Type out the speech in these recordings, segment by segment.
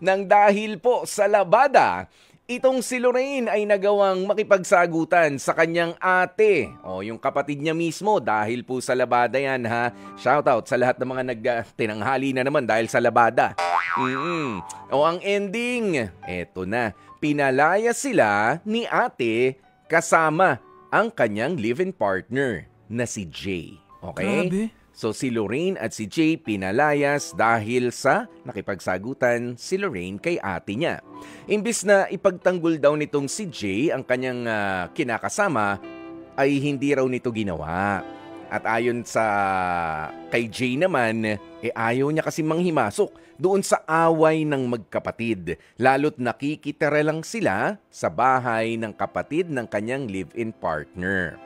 Nang dahil po sa labada, itong si Lorraine ay nagawang makipagsagutan sa kanyang ate. O, yung kapatid niya mismo dahil po sa labada yan ha. Shoutout sa lahat ng mga tinanghali na naman dahil sa labada. O ang ending, eto na. Pinalaya sila ni ate kasama ang kanyang live-in partner na si Jay. Okay? Grabe. So si Lorraine at si Jay pinalayas dahil sa nakipagsagutan si Lorraine kay ate niya. Imbis na ipagtanggol daw nitong si Jay ang kanyang kinakasama, ay hindi raw nito ginawa. At ayon sa kay Jay naman, ayaw niya kasi manghimasok doon sa away ng magkapatid. Lalo't nakikitira lang sila sa bahay ng kapatid ng kanyang live-in partner.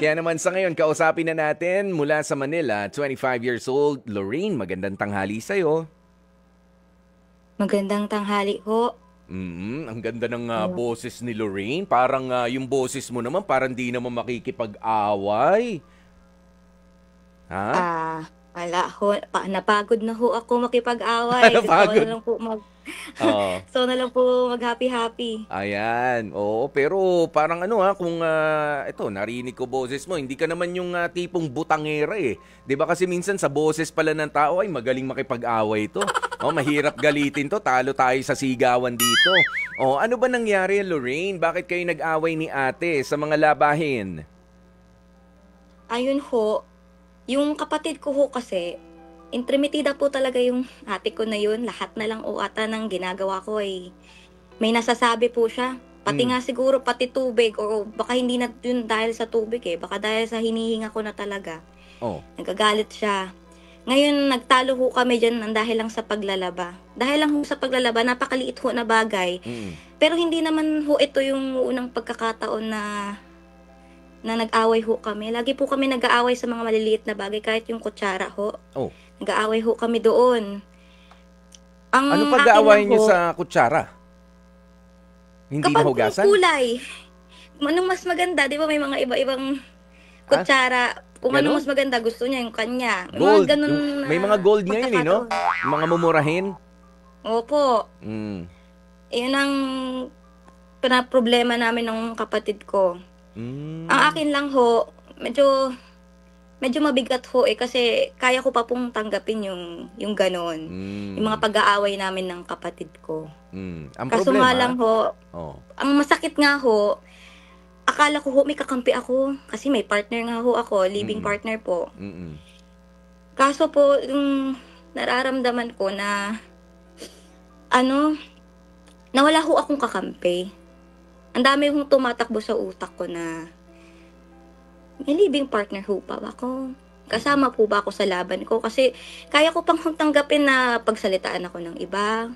Kaya naman sa ngayon, kausapin na natin mula sa Manila, 25 years old, Lorraine, magandang tanghali sa'yo. Magandang tanghali ho. Ang ganda ng boses ni Lorraine. Parang yung boses mo naman, parang di naman makikipag-away. Ha? Wala ho. Napagod na ho ako makipag-away. Napagod? Gusto ko na lang po So na lang po mag-happy-happy. Ayan, oo, pero parang kung ito, narinig ko boses mo, hindi ka naman yung tipong butangera eh. 'Di ba kasi minsan sa boses pala ng tao ay magaling makipag-away to. Mahirap galitin to, talo tayo sa sigawan dito. Ano ba nangyari, Lorraine? Bakit kayo nag-away ni ate sa mga labahin? Ayun ho, yung kapatid ko ho kasi, intrimitida po talaga yung ate ko na yun. Lahat na lang o ata ng ginagawa ko ay may nasasabi po siya. Pati nga siguro pati tubig o baka hindi na yun dahil sa tubig eh. Baka dahil sa hinihinga ko na talaga. Nagagalit siya. Ngayon nagtalo ho kami dyan dahil lang sa paglalaba. Dahil lang ho sa paglalaba, napakaliit ho na bagay. Pero hindi naman ho ito yung unang pagkakataon na nag-away ho kami. Lagi po kami nag-aaway sa mga maliliit na bagay kahit yung kutsara ho. Nag-aaway ho kami doon. Ano pag-aaway niyo sa kutsara? Hindi kapag nahugasan? Kapag kulay. Anong mas maganda, di ba may mga iba-ibang kutsara. Kung ano mas maganda, gusto niya yung kanya. Gold. Mga ganun, may mga gold ngayon no? Mga mumurahin. Opo. Yun ang problema namin ng kapatid ko. Ang akin lang ho, medyo mabigat ho kasi kaya ko pa pong tanggapin yung ganon. Yung mga pag-aaway namin ng kapatid ko. Ang kaso problema, nga lang ho, ang masakit nga ho, akala ko ho may kakampi ako kasi may partner nga ho ako, living partner po. Kaso po, yung nararamdaman ko na nawala ho akong kakampi. Ang dami hong tumatakbo sa utak ko na may living partner ho pa ako. Kasama po ba ako sa laban ko? Kasi kaya ko pang tanggapin na pagsalitaan ako ng iba.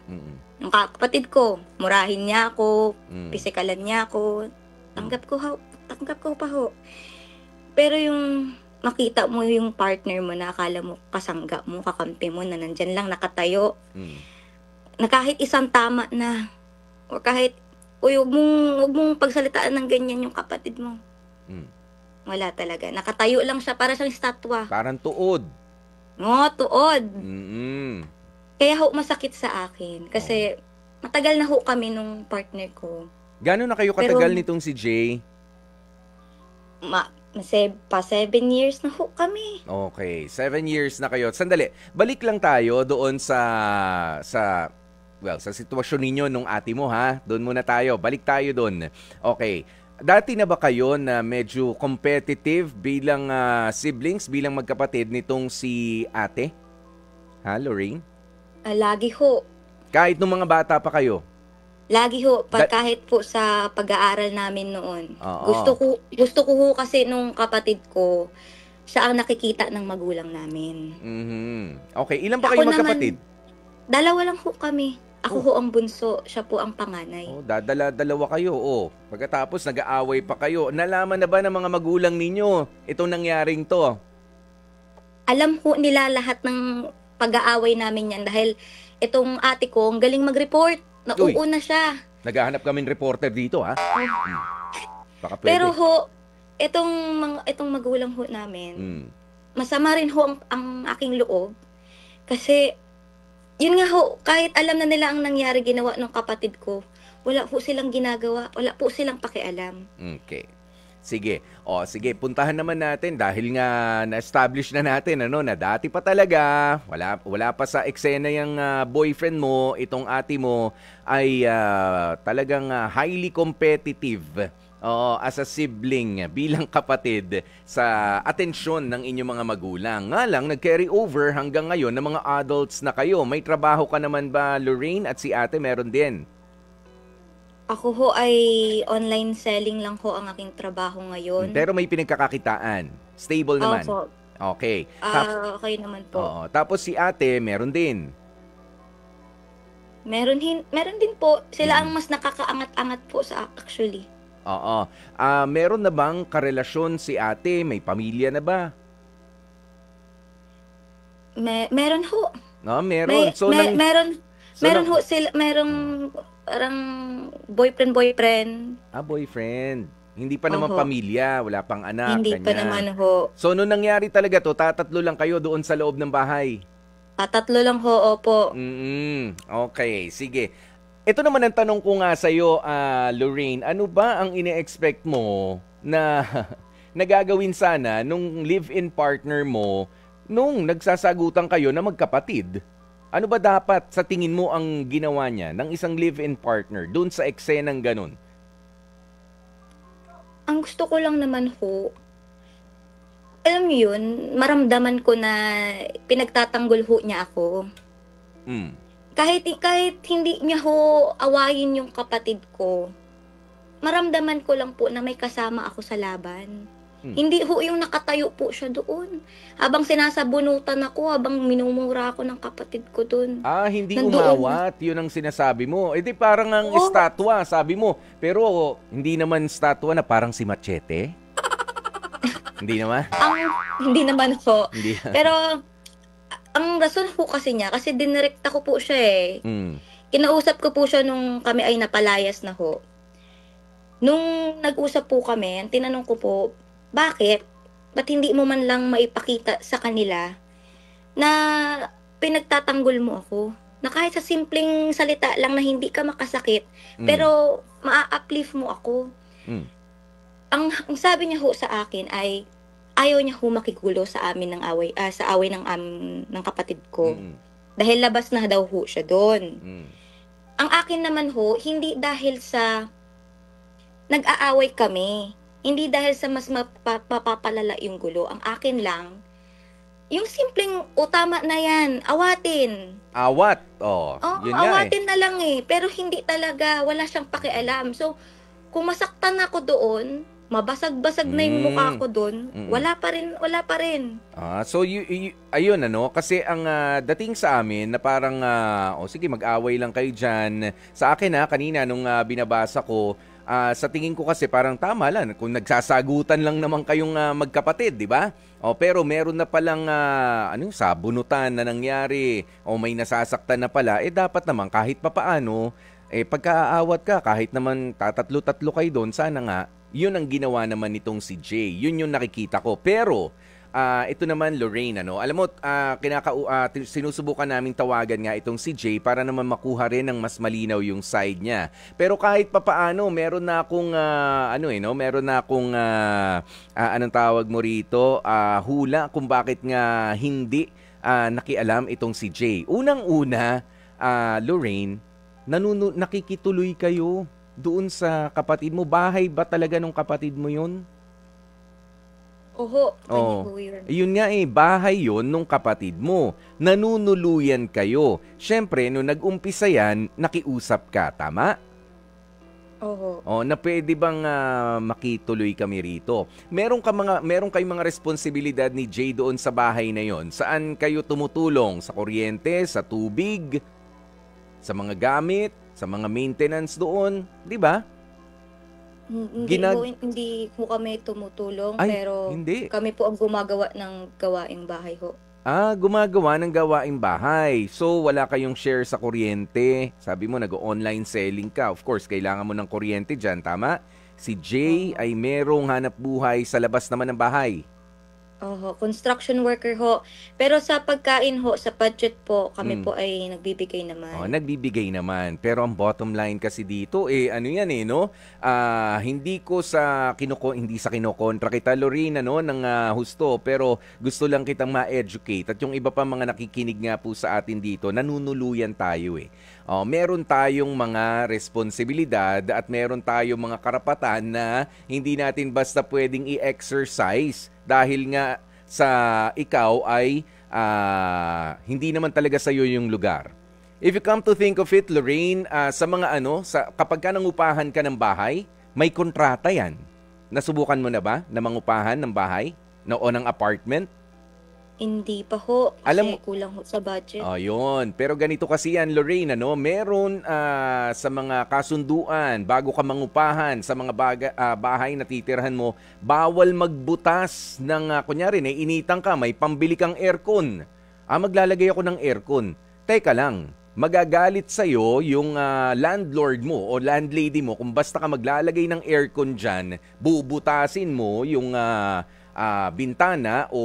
Yung kapatid ko, murahin niya ako, pisikalan niya ako. Tanggap ko pa ho. Pero yung makita mo yung partner mo na akala mo kasangga mo, kakampi mo na nandyan lang nakatayo. Na kahit isang tama na, o kahit huwag mong pagsalitaan ng ganyan yung kapatid mo. Wala talaga. Nakatayo lang siya para siyang statwa. Parang tuod. Tuod. Kaya ho masakit sa akin. Kasi matagal na ho kami nung partner ko. Gano'n na kayo katagal nitong si Jay? 7 years na ho kami. Okay, 7 years na kayo. Sandali, balik lang tayo doon sa sitwasyon ninyo nung ate mo ha. Doon muna tayo. Balik tayo doon. Okay. Dati na ba kayo na medyo competitive bilang siblings, bilang magkapatid nitong si ate? Ha, Lorraine? Lagi ho. Kahit nung mga bata pa kayo? Lagi ho, kahit po sa pag-aaral namin noon. Gusto ko ho kasi nung kapatid ko, siya ang nakikita ng magulang namin. Okay, ilan ba kayo magkapatid? Dalawa lang ho kami. Ako ho ang bunso, siya po ang panganay. Dalawa kayo. Pagkatapos nag-aaway pa kayo. Nalaman na ba ng mga magulang ninyo itong nangyaring to? Alam ho nila lahat ng pag-aaway namin yan dahil itong ate ko, ang galing mag-report. Nauuna siya. Naghahanap kaming reporter dito, ha? Baka pwede. Pero ho, itong magulang ho namin, masama rin ho ang aking loob. Kasi Yun nga ho, kahit alam na nila ang nangyari ginawa ng kapatid ko, wala po silang ginagawa, wala po silang pakialam. Okay. Sige. O, sige, puntahan naman natin dahil nga na-establish na natin na dati pa talaga, wala pa sa eksena yung boyfriend mo, itong ate mo ay talagang highly competitive. Oo, as a sibling, bilang kapatid sa atensyon ng inyong mga magulang. Nga lang, nag-carry over hanggang ngayon ng mga adults na kayo. May trabaho ka naman ba, Lorraine? At si ate meron din? Ako ho ay online selling lang ho ang aking trabaho ngayon. Pero may pinagkakakitaan. Stable naman. Opo. Okay. Okay naman po. Oo. Tapos si ate, meron din. Meron din po. Sila ang mas nakakaangat-angat po sa actually. Oo. Meron na bang karelasyon si ate? May pamilya na ba? Meron ho. No, meron. Meron ho sila, merong parang boyfriend. Boyfriend. Hindi pa naman Oho. pamilya, wala pang anak, Hindi pa ganyan. naman ho. So, nung nangyari talaga to, tatatlo lang kayo doon sa loob ng bahay? Tatlo lang ho, opo. Okay, sige. Ito naman ang tanong ko nga sa'yo, Lorraine. Ano ba ang ine-expect mo na nagagawin sana nung live-in partner mo nung nagsasagutan kayo na magkapatid? Ano ba dapat sa tingin mo ang ginawa niya ng isang live-in partner doon sa eksenang ganun? Ang gusto ko lang naman ho, alam niyo yun, maramdaman ko na pinagtatanggol ho niya ako. Kahit hindi niya ho awayin yung kapatid ko, maramdaman ko lang po na may kasama ako sa laban. Hindi ho yung nakatayo po siya doon. Habang sinasabunutan ako, habang minumura ako ng kapatid ko doon. Hindi Nandoon. umawat, yun ang sinasabi mo. Di parang ang estatwa, sabi mo. Pero hindi naman estatwa na parang si Machete? Hindi naman? Hindi naman po. Hindi. Pero ang rason po kasi niya, kasi dinirekta ko po siya eh. Kinausap ko po siya nung kami ay napalayas na ho. Nung nag-usap po kami, ang tinanong ko po, bakit? Ba't hindi mo man lang maipakita sa kanila na pinagtatanggol mo ako? Na kahit sa simpleng salita lang na hindi ka makasakit, pero maa-uplift mo ako. Ang sabi niya ho sa akin ay ayaw niya ho makigulo sa amin ng away, sa away ng kapatid ko. Dahil labas na daw ho siya doon. Ang akin naman ho, hindi dahil sa nag-aaway kami. Hindi dahil sa mas mapapalala yung gulo. Ang akin lang, yung simpleng, tama na yan, awatin. Awat. Yun nga awatin na lang eh. Pero hindi talaga, wala siyang pakialam. So, kung masaktan ako doon, mabasag-basag na yung mukha ko doon, wala pa rin. So, ayun kasi ang dating sa amin na parang, sige mag-away lang kayo dyan. Sa akin kanina nung binabasa ko, sa tingin ko kasi parang tama lang kung nagsasagutan lang naman kayong magkapatid, di ba? Pero meron na palang sabunutan na nangyari o may nasasaktan na pala, dapat naman kahit papaano, pagkaaawat ka, kahit naman tatatlo-tatlo kayo doon, sana nga, yun ang ginawa naman nitong si Jay. Yun yung nakikita ko. Pero, ito naman Lorraine, alam mo, sinusubukan naming tawagan nga itong si Jay para naman makuha rin ng mas malinaw yung side niya. Pero kahit papaano, meron na akong anong tawag mo rito, hula kung bakit nga hindi nakialam itong si Jay. Unang-una, Lorraine, nakikituloy kayo doon sa kapatid mo. Bahay ba talaga nung kapatid mo yun? Oho, yun. Yun nga bahay yun nung kapatid mo. Nanunuluyan kayo. Syempre, nung nag-umpisa yan, nakiusap ka, tama? Oho. Na pwede bang makituloy kami rito? Meron kayong mga responsibilidad ni Jay doon sa bahay na yon. Saan kayo tumutulong? Sa kuryente, sa tubig, sa mga gamit, sa mga maintenance doon, di ba? Hindi po kami tumutulong, pero hindi. Kami po ang gumagawa ng gawaing bahay ho. Gumagawa ng gawaing bahay. So, wala kayong share sa kuryente. Sabi mo, nag-online selling ka. Of course, kailangan mo ng kuryente dyan, tama? Si Jay ay merong hanap buhay sa labas naman ng bahay. Oho, construction worker ho. Pero sa pagkain ho, sa budget po, kami Hmm. po ay nagbibigay Oh, naman. nagbibigay naman. Pero ang bottom line kasi dito, ano yan no? Hindi ko hindi sa kinokontra kita, Lorena, no, ng husto. Pero gusto lang kitang ma-educate. At yung iba pa mga nakikinig nga po sa atin dito, nanunuluyan tayo eh. Oh, meron tayong mga responsibilidad at meron tayong mga karapatan na hindi natin basta pwedeng i-exercise dahil nga sa ikaw ay hindi naman talaga sa'yo yung lugar. If you come to think of it, Lorraine, sa mga kapag ka nangupahan ka ng bahay, may kontrata yan. Nasubukan mo na ba na mangupahan ng bahay? O ng apartment? Hindi pa ho, Alam mo, kasi kulang ho sa budget. yun. Pero ganito kasi yan, Lorraine, meron sa mga kasunduan, bago ka mangupahan sa mga bahay na titirhan mo, bawal magbutas ng, kunyari, iniitang ka, may pambili kang aircon. Maglalagay ako ng aircon. Teka lang, magagalit sa'yo yung landlord mo o landlady mo kung basta ka maglalagay ng aircon dyan, bubutasin mo yung bintana o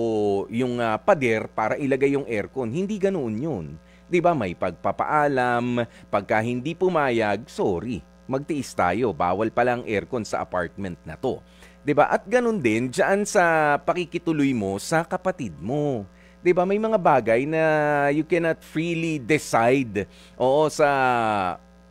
yung pader para ilagay yung aircon. Hindi ganoon yun. 'Di ba? May pagpapaalam, pagka hindi pumayag, sorry, magtiis tayo. Bawal pa lang aircon sa apartment na to. 'Di ba? At ganun din diyan sa pakikituloy mo sa kapatid mo. 'Di ba? May mga bagay na you cannot freely decide. Oo,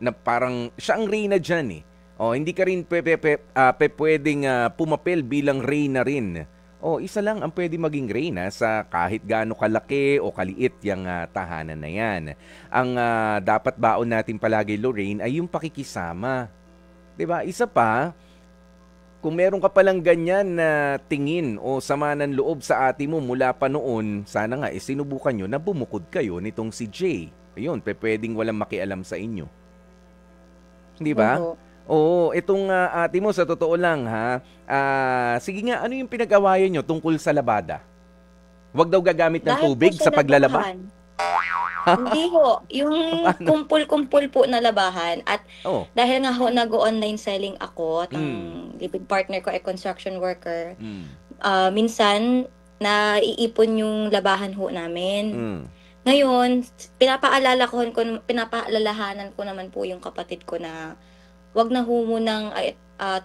na parang siya ang reyna diyan eh. Hindi ka rin pwedeng pumapel bilang reyna rin. Isa lang ang pwede maging reyna sa kahit gaano kalaki o kaliit yung tahanan na yan. Ang dapat baon natin palagi, Lorraine, ay yung pakikisama. 'Di ba? Isa pa, kung meron ka palang ganyan na tingin o sama ng loob sa ate mo mula pa noon, sana nga sinubukan nyo na bumukod kayo nitong si Jay. Ayun, pwedeng walang makialam sa inyo. Hindi ba? Oho. Oo, itong ate mo sa totoo lang ha. Sige nga, ano yung pinag-awayan nyo tungkol sa labada? Huwag daw gagamit ng Dahil po tubig sa sa paglalaba? labahan. Hindi ho, yung Paano? kumpul-kumpul po na labahan at Oh. dahil nga ho nag-online selling ako at ang Mm. living partner ko ay construction worker, Mm. minsan naiipon yung labahan ho namin. Mm. Ngayon, pinapaalalahanan ko naman po yung kapatid ko na wag na ho munang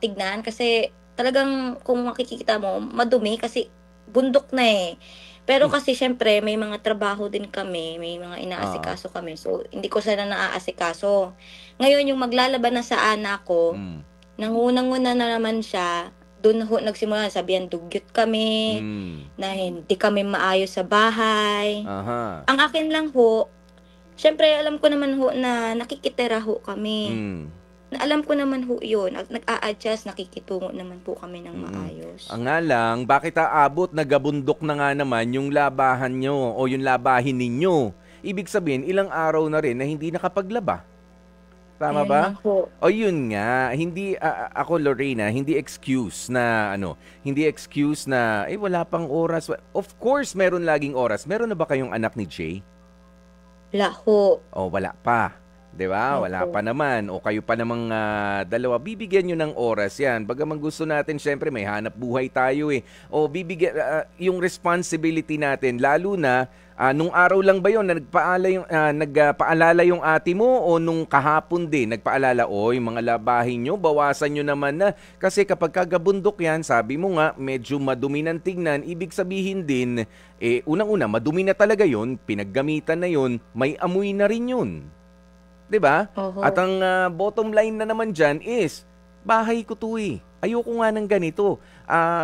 tignan kasi talagang kung makikita mo, madumi kasi bundok na eh. Pero kasi syempre may mga trabaho din kami, may mga Ah. inaasikaso kami. So, hindi ko sila naaasikaso. Ngayon, yung maglalaban na sa anak ko, Mm. nangunang-una na naman siya, doon ho nagsimula, sabihan dugyot kami, Mm. na hindi kami maayos sa bahay. Aha. Ang akin lang ho, syempre alam ko naman ho na nakikitira ho kami. Mm. Alam ko naman ho yun at nag-a-adjust, nakikitungo naman po kami ng Mm. maayos. Ang nga lang, bakit aabot nagabundok na nga naman yung labahan nyo o yung labahin ninyo? Ibig sabihin, ilang araw na rin na hindi nakapaglaba. Tama Ayun ba? lang ho. O yun nga, hindi ako Lorena, hindi excuse na hindi excuse na wala pang oras. Of course, meron laging oras. Meron na ba kayong anak ni Jay? Wala ho. O wala pa. 'Di ba? Wala Opo. pa naman. O kayo pa namang dalawa, bibigyan nyo ng oras 'yan. Bagaman gusto natin, syempre may hanap buhay tayo eh. O bibigyan yung responsibility natin lalo na nung araw lang ba 'yon na nagpaalala yung ate mo o nung kahapon din nagpaalala, oy, mga labahin nyo, bawasan nyo naman na kasi kapag kagabundok 'yan, sabi mo nga medyo madumi ng tingnan, ibig sabihin din unang-una madumi na talaga 'yon, pinaggamitan na 'yon, may amoy na rin 'yun. 'Di ba? At Oho. ang bottom line na naman diyan is bahay ko 'to eh. Ayoko nga ng ganito.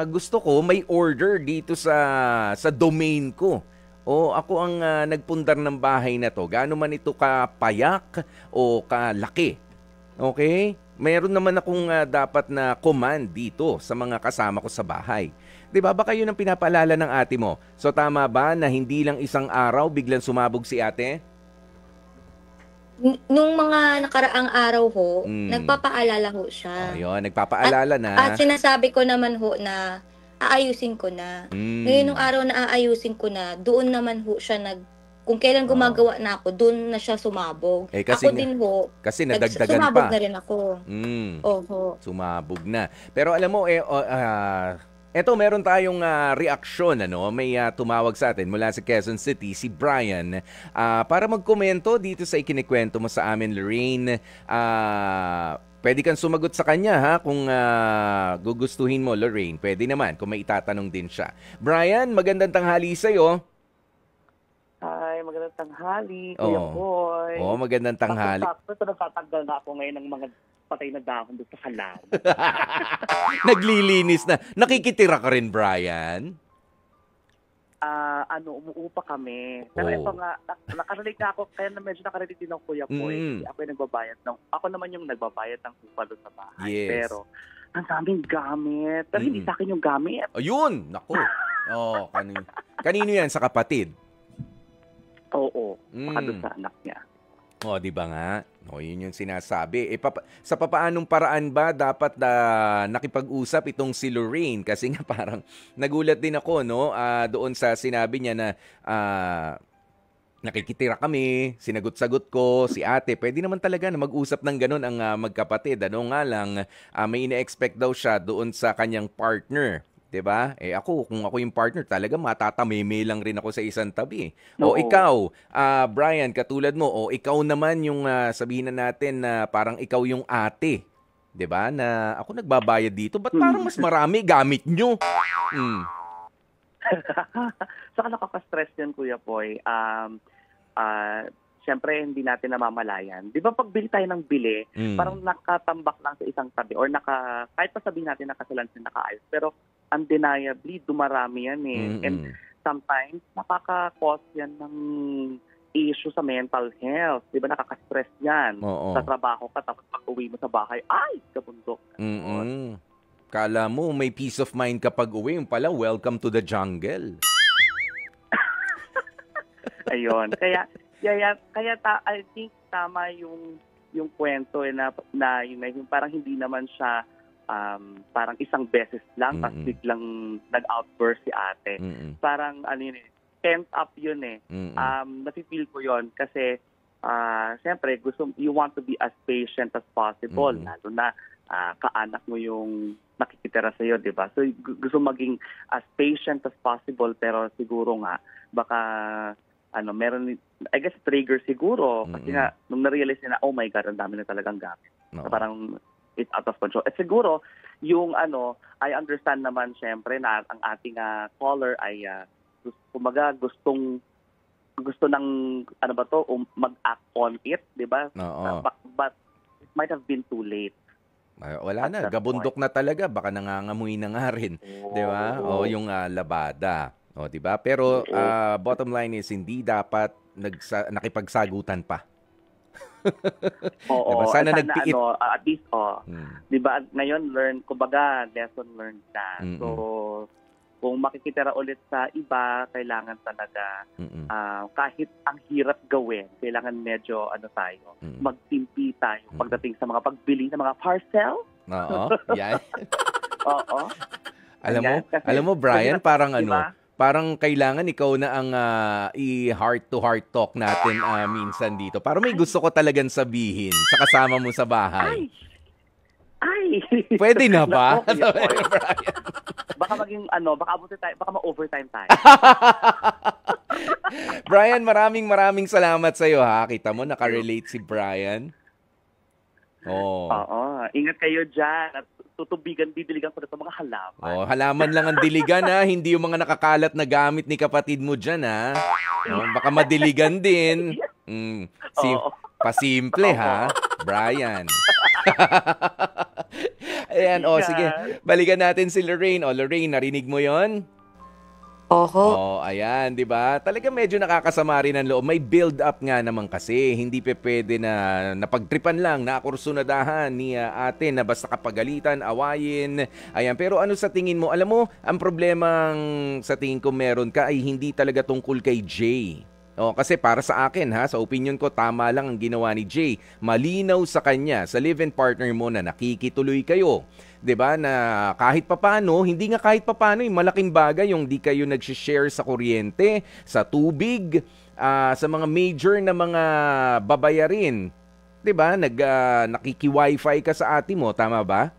Gusto ko may order dito sa domain ko. Ako ang nagpundar ng bahay na 'to. Gaano man ito kapayak o kalaki. Okay? Meron naman akong dapat na command dito sa mga kasama ko sa bahay. 'Di ba? Baka 'yun ang pinapaalala ng ate mo. So tama ba na hindi lang isang araw biglang sumabog si ate? Nung mga nakaraang araw ho, Mm. nagpapaalala ho siya. Ayun, At nagpapaalala at na. sinasabi ko naman ho na aayusin ko na. Ngayon nung Mm. araw na aayusin ko na, doon naman ho siya kung kailan Oo. gumagawa na ako, doon na siya sumabog. Kasi Ako din ho, kasi nadagdagan sumabog pa. na rin ako. Mm. Oho. Sumabog na. Pero alam mo Eto, meron tayong reaksyon, ano? May tumawag sa atin mula sa Quezon City, si Brian, para magkomento dito sa ikinikwento mo sa amin, Lorraine. Pwede kang sumagot sa kanya, ha? Kung gugustuhin mo, Lorraine. Pwede naman, kung may itatanong din siya. Brian, magandang tanghali sa'yo. Hi, magandang tanghali, Kuya Boy. Oo, magandang tanghali. Sakto, nagtatanggal na ako ngayon ng mga patay na dahon doon sa halaman. Naglilinis na. Nakikitira ka rin, Brian? Umuupa kami. Pero ito nga, nakarelate na ako, kaya na medyo nakarelate din ako, Kuya Boy. Kasi ako yung nagbabayad. Ako naman yung nagbabayad ng upa doon sa bahay. Yes. Pero, ang daming gamit. Pero hindi sa akin yung gamit. Ayun! Naku! Kanino yan? Sa kapatid? Oo. Baka doon sa anak niya. Di ba nga? Yun yung sinasabi. Sa papaanong paraan ba dapat nakipag-usap itong si Lorraine? Kasi nga parang nagulat din ako, no? Doon sa sinabi niya na nakikitira kami, sinagot-sagot ko, si ate. Pwede naman talaga na mag-usap ng ganun ang magkapatid. Ano nga lang, may ina-expect daw siya doon sa kanyang partner. 'Di ba? Kung ako yung partner, talaga matatameme lang rin ako sa isang tabi. O ikaw, Brian, katulad mo, ikaw naman yung sabihin na natin na parang ikaw yung ate. 'Di ba? Na ako nagbabayad dito, ba't parang mas marami gamit nyo? Saka nakaka-stress yan, Kuya Boy. Siyempre, hindi natin namamalayan. Di ba pagbili tayo ng bili, parang nakatambak lang sa isang tabi or kahit pa sabihin natin nakasalansin, nakaayos. Pero undeniably, dumarami yan eh. And sometimes, nakaka-cause yan ng issue sa mental health. Di ba nakaka-stress yan? Sa trabaho ka, tapos pag-uwi mo sa bahay, ay, kabundok. Kala mo, may peace of mind kapag uwi. Yung pala, welcome to the jungle. Ayun. Kaya I think tama yung kwento na yung parang hindi naman siya parang isang beses lang tapos biglang nag-outburst si ate. Parang pent up yun eh. Nafe-feel ko yun kasi siyempre you want to be as patient as possible, lalo na kaanak mo yung nakikitira sa iyo, 'di ba? So gusto maging as patient as possible, pero siguro nga baka meron, I guess, trigger siguro. Kasi nga, nung na-realize niya na, oh my God, ang dami na talagang gamit. So, parang, it's out of control. At siguro, yung I understand naman, syempre, na ang ating caller ay, kumaga, gusto ng, mag-act on it, di ba? But, it might have been too late. Wala na, gabundok na talaga. Baka nangangamoy na nga rin. Di ba? Yung labada. 'Di ba? Pero bottom line is hindi dapat nakipagsagutan pa. Oo, diba? Sana nagpiit. At least 'di ba? Ngayon lesson learned na. So kung makikitira ulit sa iba, kailangan talaga kahit ang hirap gawin, kailangan medyo tayo, magtimpi tayo pagdating sa mga pagbili ng mga parcel. Yan. Oo. Alam mo Brian, parang diba? Parang kailangan ikaw na ang i-heart-to-heart talk natin minsan dito. Parang may gusto ko talagang sabihin sa kasama mo sa bahay. Ay! Pwede na ba? Baka maging, baka abutin tayo, baka ma-overtime tayo. Brian, maraming salamat sa'yo, ha? Kita mo, nakarelate si Brian. Oo, ingat kayo dyan. At didiligan ko na sa mga halaman. Halaman lang ang diligan, ha? Hindi yung mga nakakalat na gamit ni kapatid mo dyan, ha? Baka madiligan din. Pasimple, ha? Brian. Ayan, sige. Balikan natin si Lorraine. Lorraine, narinig mo yon? Ayan, 'di ba? Talaga medyo nakakasama rin ang loob. May build up nga naman kasi. Hindi pwede na napagtripan lang, nakursunadahan ni ate na basta kapagalitan, awayin. Ayan, pero ano sa tingin mo? Alam mo, ang problemang sa tingin ko meron ka ay hindi talaga tungkol kay Jay. Kasi para sa akin, sa opinion ko, tama lang ang ginawa ni Jay. Malinaw sa kanya, sa live-in partner mo na nakikituloy kayo. 'Di ba? Na kahit papaano, hindi nga kahit papaano, malaking bagay yung di kayo nag-share sa kuryente, sa tubig, sa mga major na mga babayarin. 'Di ba? Nakiki-wifi ka sa ate mo, tama ba?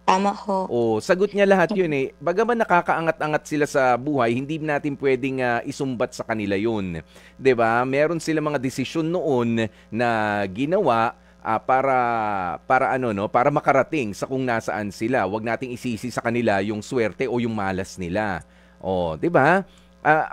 Tama ho. O sagot niya lahat yun eh. Bagaman nakakaangat-angat sila sa buhay, hindi natin pwedeng isumbat sa kanila yun. 'Di ba? Meron sila mga desisyon noon na ginawa para ano no, para makarating sa kung nasaan sila. Huwag nating isisi sa kanila yung swerte o yung malas nila. O, 'di ba?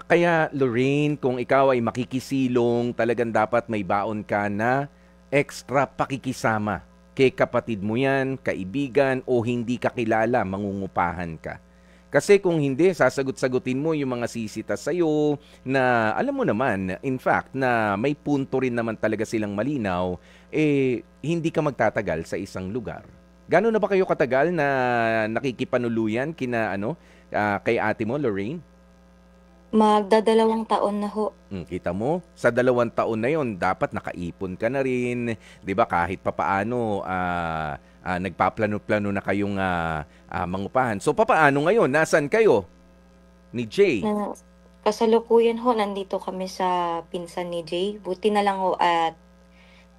Kaya Lorraine, kung ikaw ay makikisilong, talagang dapat may baon ka na extra pakikisama kay kapatid mo yan, kaibigan o hindi kakilala, mangungupahan ka. Kasi kung hindi, sasagot-sagutin mo yung mga sisita sa'yo na alam mo naman, in fact, na may punto rin naman talaga silang malinaw, hindi ka magtatagal sa isang lugar. Gano'n na ba kayo katagal na nakikipanuluyan kay ate mo, Lorraine? Magdadalawang taon na ho. Kita mo, sa 2 taon na yon dapat nakaipon ka na rin, 'di ba? Kahit papaano nagpaplano-plano na kayong mangupahan. So papaano ngayon? Nasaan kayo ni Jay? Na, kasalukuyan ho, nandito kami sa pinsan ni Jay. Buti na lang ho at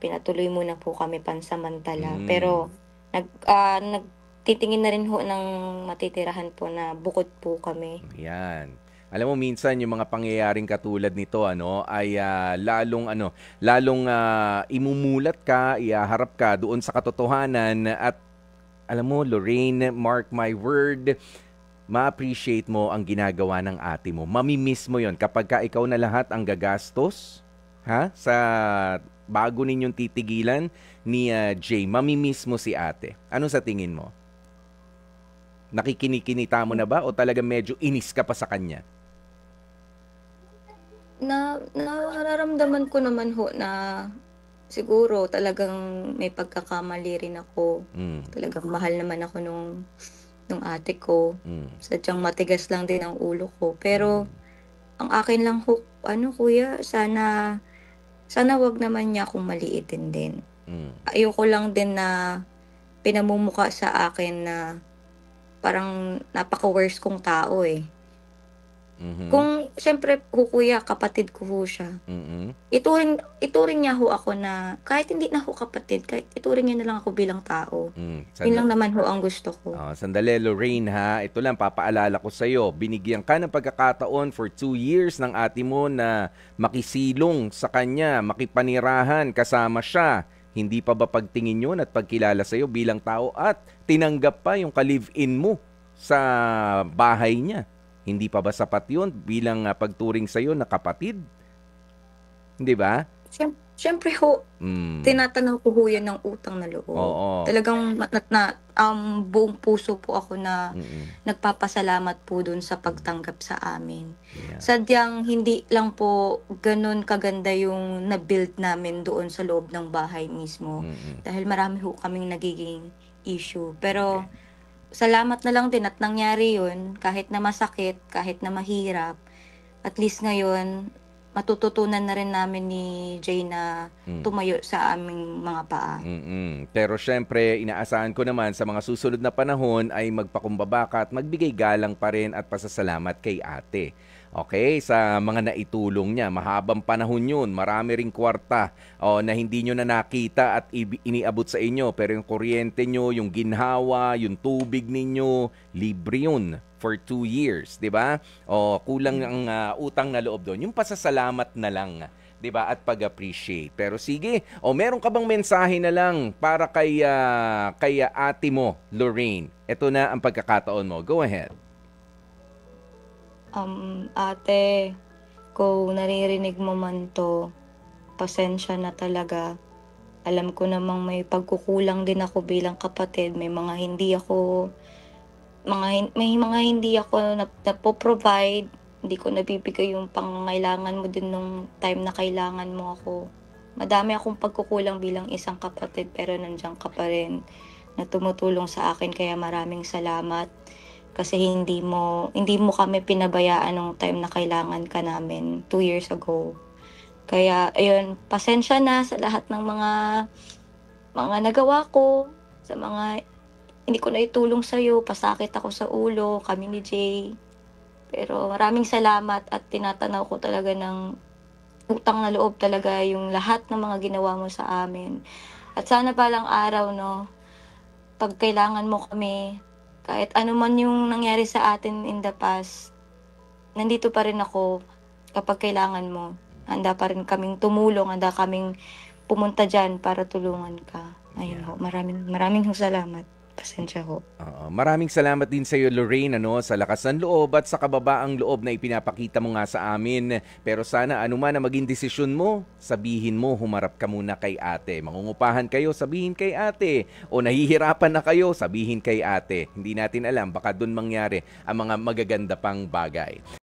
pinatuloy muna po kami pansamantala. Pero nagtitingin na rin ho ng matitirahan po na bukod po kami. Yan. Alam mo minsan yung mga pangyayaring katulad nito ay lalong imumulat ka, ihaharap ka doon sa katotohanan at alam mo Lorraine, mark my word, ma-appreciate mo ang ginagawa ng ate mo. Mamimiss mo 'yon kapag ka ikaw na lahat ang gagastos, sa bago ninyong titigilan ni Jay. Mamimiss mo si ate. Ano sa tingin mo? Nakikinikinita mo na ba o talaga medyo inis ka pa sa kanya? Nararamdaman ko naman ho na siguro talagang may pagkakamali rin ako. Talagang mahal naman ako nung ate ko. Sadyang matigas lang din ang ulo ko. Pero ang akin lang ho, kuya, sana wag naman niya akong maliitin din. Ayoko lang din na pinamumuka sa akin na parang napaka-worst kong tao eh. Kung siyempre ho kuya, kapatid ko ho siya. Ituring niya ho ako na kahit hindi na ho kapatid, kahit ituring niya na lang ako bilang tao. Yun lang naman ho ang gusto ko. Sandali Lorraine ito lang papaalala ko sa iyo. Binigyan ka ng pagkakataon for 2 years ng ate mo na makisilong sa kanya, makipanirahan kasama siya. Hindi pa ba pagtingin yun at pagkilala sa iyo bilang tao at tinanggap pa yung ka-live-in mo sa bahay niya? Hindi pa ba sapat yun bilang pagturing sa iyo na kapatid? Hindi ba? Siyempre ho, tinatanaw ko ho yan ng utang na loob. Oo. Talagang buong puso po ako na nagpapasalamat po dun sa pagtanggap sa amin. Yeah. Sadyang hindi lang po ganun kaganda yung na-build namin doon sa loob ng bahay mismo. Dahil marami ho kaming nagiging issue. Pero salamat na lang din at nangyari yun, kahit na masakit, kahit na mahirap. At least ngayon, matututunan na rin namin ni Jay na tumayo sa aming mga paa. Pero syempre, inaasahan ko naman sa mga susunod na panahon ay magpakumbaba ka at magbigay galang pa rin at pasasalamat kay ate. Okay, sa mga naitulong niya, mahabang panahon yun, marami ring kwarta na hindi nyo na nakita at iniabot sa inyo. Pero yung kuryente nyo, yung ginhawa, yung tubig ninyo, libre yun for 2 years, di ba? Kulang ang utang na loob doon. Yung pasasalamat na lang, di ba? At pag-appreciate. Pero sige, meron ka bang mensahe na lang para kay ate mo, Lorraine? Ito na ang pagkakataon mo. Go ahead. Ate, kung naririnig mo man to, pasensya na talaga. Alam ko namang may pagkukulang din ako bilang kapatid. May mga hindi ako napo-provide. Hindi ko nabibigay yung pangangailangan mo din nung time na kailangan mo ako. Madami akong pagkukulang bilang isang kapatid, pero nandiyan ka pa rin na tumutulong sa akin, kaya maraming salamat. Kasi hindi mo kami pinabayaan nung time na kailangan ka namin 2 years ago. Kaya ayun, pasensya na sa lahat ng mga nagawa ko, sa mga hindi ko na itulong sa'yo, pasakit ako sa ulo, kami ni Jay. Pero maraming salamat at tinatanaw ko talaga ng utang na loob talaga yung lahat ng mga ginawa mo sa amin. At sana palang araw, pag kailangan mo kami, kahit ano man yung nangyari sa atin in the past, nandito pa rin ako kapag kailangan mo. Handa pa rin kaming tumulong, handa kaming pumunta diyan para tulungan ka. Ayun ho, maraming salamat. Pasensya ho. Maraming salamat din sa iyo, Lorraine, sa lakas ng loob at sa kababaang loob na ipinapakita mo nga sa amin. Pero sana anuman na maging desisyon mo, sabihin mo, humarap ka muna kay ate. Mangungupahan kayo, sabihin kay ate. O nahihirapan na kayo, sabihin kay ate. Hindi natin alam, baka doon mangyari ang mga magaganda pang bagay.